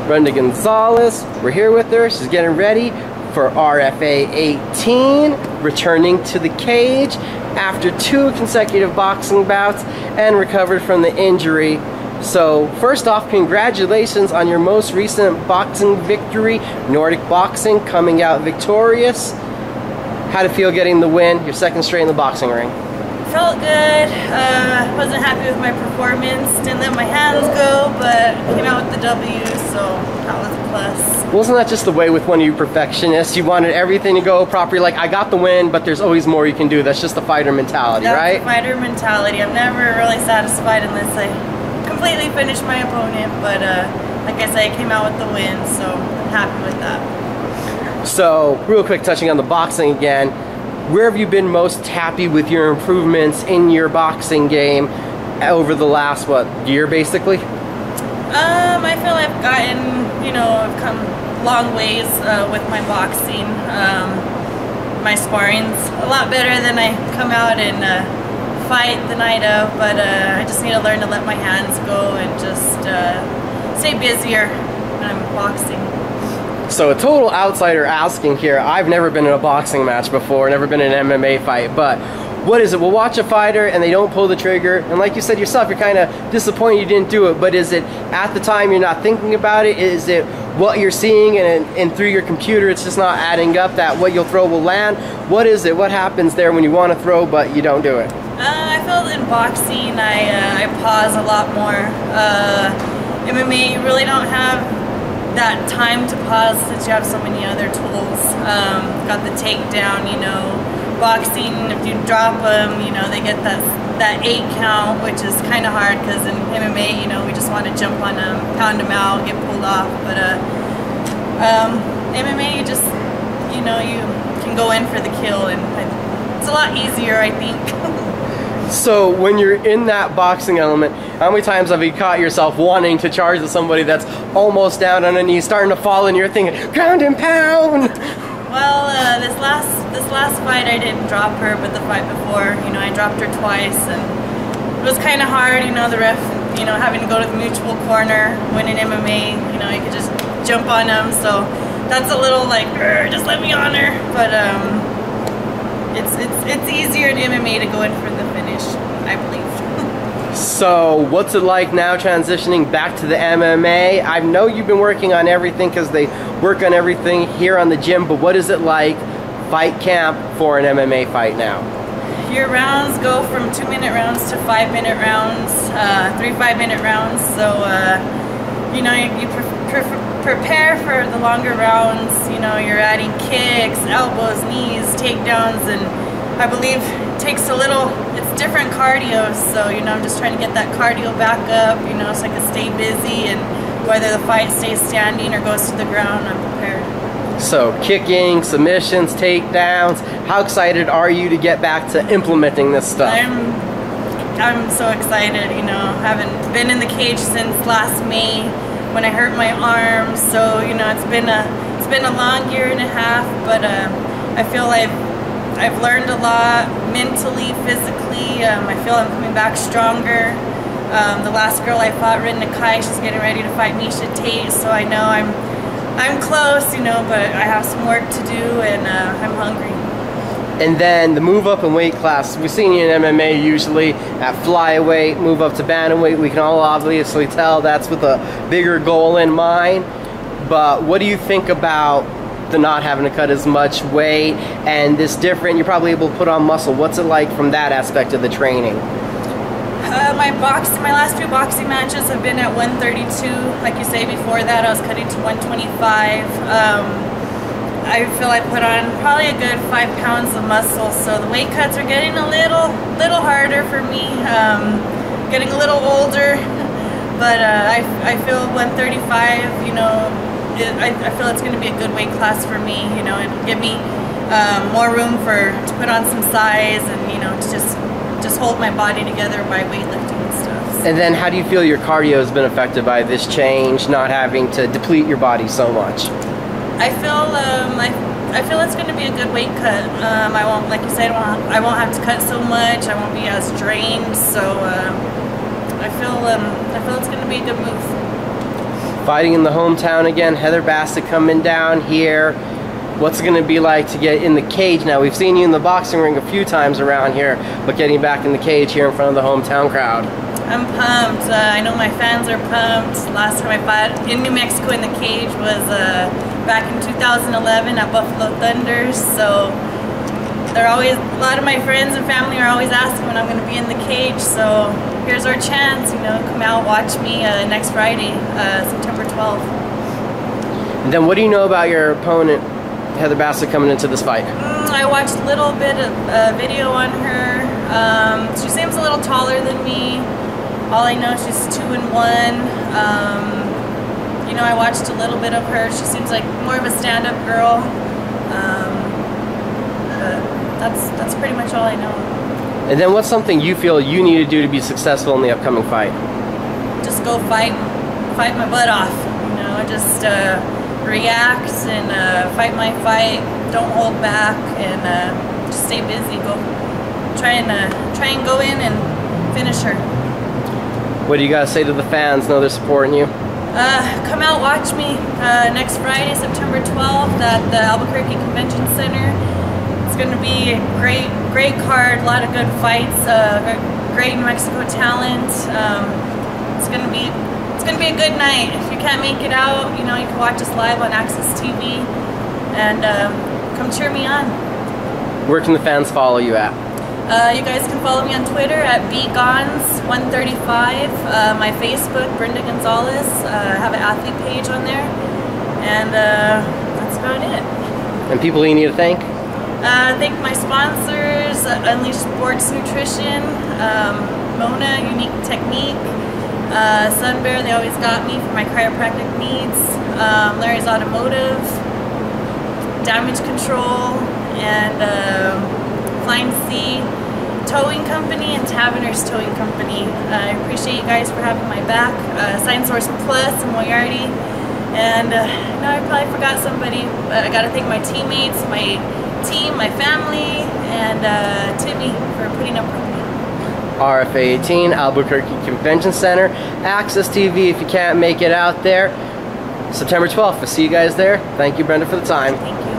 Brenda Gonzales. We're here with her. She's getting ready for RFA 18, returning to the cage after 2 consecutive boxing bouts and recovered from the injury. So first off, congratulations on your most recent boxing victory, Nordic Boxing, coming out victorious. How'd it feel getting the win, your second straight in the boxing ring? Felt good. Wasn't happy with my performance. Didn't let my hands go, but came out with the W, so that was a plus. Wasn't that just the way with one of you perfectionists? You wanted everything to go properly, like, I got the win, but there's always more you can do. That's just the fighter mentality, right? That's the fighter mentality. I'm never really satisfied unless I completely finish my opponent, but like I said, I came out with the win, so I'm happy with that. So, real quick, touching on the boxing again, where have you been most happy with your improvements in your boxing game over the last, what, year basically? I feel I've gotten, you know, I've come long ways with my boxing. My sparring's a lot better than I come out and fight the night of, but I just need to learn to let my hands go and just stay busier when I'm boxing. So a total outsider asking here, I've never been in a boxing match before, never been in an MMA fight, but what is it? We'll watch a fighter and they don't pull the trigger, and like you said yourself, you're kind of disappointed you didn't do it, but is it at the time you're not thinking about it? Is it what you're seeing and through your computer it's just not adding up that what you'll throw will land? What is it? What happens there when you want to throw but you don't do it? I feel in boxing I pause a lot more. MMA, you really don't have that time to pause since you have so many other tools. Got the takedown, you know. Boxing, if you drop them, you know, they get that 8 count, which is kind of hard because in MMA, you know, we just want to jump on them, pound them out, get pulled off. But MMA, you just, you know, you can go in for the kill, and it's a lot easier, I think. So when you're in that boxing element, how many times have you caught yourself wanting to charge at somebody that's almost down on a knee, starting to fall, and you're thinking, ground and pound? Well, this last fight I didn't drop her, but the fight before, you know, I dropped her twice, and it was kind of hard, you know, the ref, you know, having to go to the mutual corner. When in MMA, you know, you could just jump on them, so that's a little like, just let me on her, but it's easier in MMA to go in for the finish, I believe. So what's it like now transitioning back to the MMA? I know you've been working on everything because they work on everything here on the gym, but what is it like fight camp for an MMA fight now? Your rounds go from 2-minute rounds to 5-minute rounds, 3 5-minute rounds, so you know, you prepare for the longer rounds. You know, you're adding kicks, elbows, knees, takedowns, and I believe it takes a little, it's different cardio, so, you know, I'm just trying to get that cardio back up, you know, so I can stay busy, and whether the fight stays standing or goes to the ground, I'm prepared. So, kicking, submissions, takedowns, how excited are you to get back to implementing this stuff? I'm so excited, you know, haven't been in the cage since last May when I hurt my arm, so, you know, it's been a long year and a half, but I feel I've learned a lot mentally, physically. I feel I'm coming back stronger. The last girl I fought, Brenda Gonzales, she's getting ready to fight Misha Tate, so I know I'm close, you know, but I have some work to do, and I'm hungry. And then the move up in weight class. We've seen you in MMA usually at flyweight, move up to bantamweight. We can all obviously tell that's with a bigger goal in mind. But what do you think about the not having to cut as much weight and this different, you're probably able to put on muscle? What's it like from that aspect of the training? My last 2 boxing matches have been at 132. Like you say, before that I was cutting to 125. I feel I put on probably a good 5 pounds of muscle, so the weight cuts are getting a little harder for me. Getting a little older, but I feel 135, you know, I feel it's going to be a good weight class for me, you know, and give me more room to put on some size, and, you know, to just hold my body together by weightlifting and stuff. And then how do you feel your cardio has been affected by this change, not having to deplete your body so much? I feel it's going to be a good weight cut. I won't, like you said, I won't have to cut so much. I won't be as drained. So I feel it's going to be a good move. Fighting in the hometown again. Heather Bassett coming down here. What's it going to be like to get in the cage now? We've seen you in the boxing ring a few times around here, but getting back in the cage here in front of the hometown crowd. I'm pumped. I know my fans are pumped. Last time I fought in New Mexico in the cage was back in 2011 at Buffalo Thunders. So they're always, a lot of my friends and family are always asking when I'm going to be in the cage. So here's our chance, you know, come out, watch me next Friday, September 12th. And then what do you know about your opponent, Heather Bassett, coming into this fight? I watched a little bit of video on her. She seems a little taller than me. All I know, she's 2-1. You know, I watched a little bit of her. She seems like more of a stand-up girl. That's pretty much all I know. And then what's something you feel you need to do to be successful in the upcoming fight? Just go fight my butt off. You know, just react and fight my fight. Don't hold back and just stay busy. Go try and go in and finish her. What do you guys say to the fans? Know they're supporting you. Come out, watch me next Friday, September 12th at the Albuquerque Convention Center. It's going to be a great card, a lot of good fights, great New Mexico talent. It's going to be a good night. If you can't make it out, you know, you can watch us live on Access TV and come cheer me on. Where can the fans follow you at? You guys can follow me on Twitter at bgons135. My Facebook, Brenda Gonzales. I have an athlete page on there, and that's about it. And people you need to thank? Thank my sponsors, Unleash Sports Nutrition, Mona Unique Technique, Sun Bear, they always got me for my chiropractic needs, Larry's Automotive, Damage Control, and Flying Sea Towing Company and Taverner's Towing Company. I appreciate you guys for having my back. Science Source Plus and Moriarty. And no, I probably forgot somebody, but I gotta thank my teammates, my team, my family, and Timmy for putting up with me. RFA 18, Albuquerque Convention Center, Access TV if you can't make it out there. September 12th, we'll see you guys there. Thank you, Brenda, for the time. Thank you.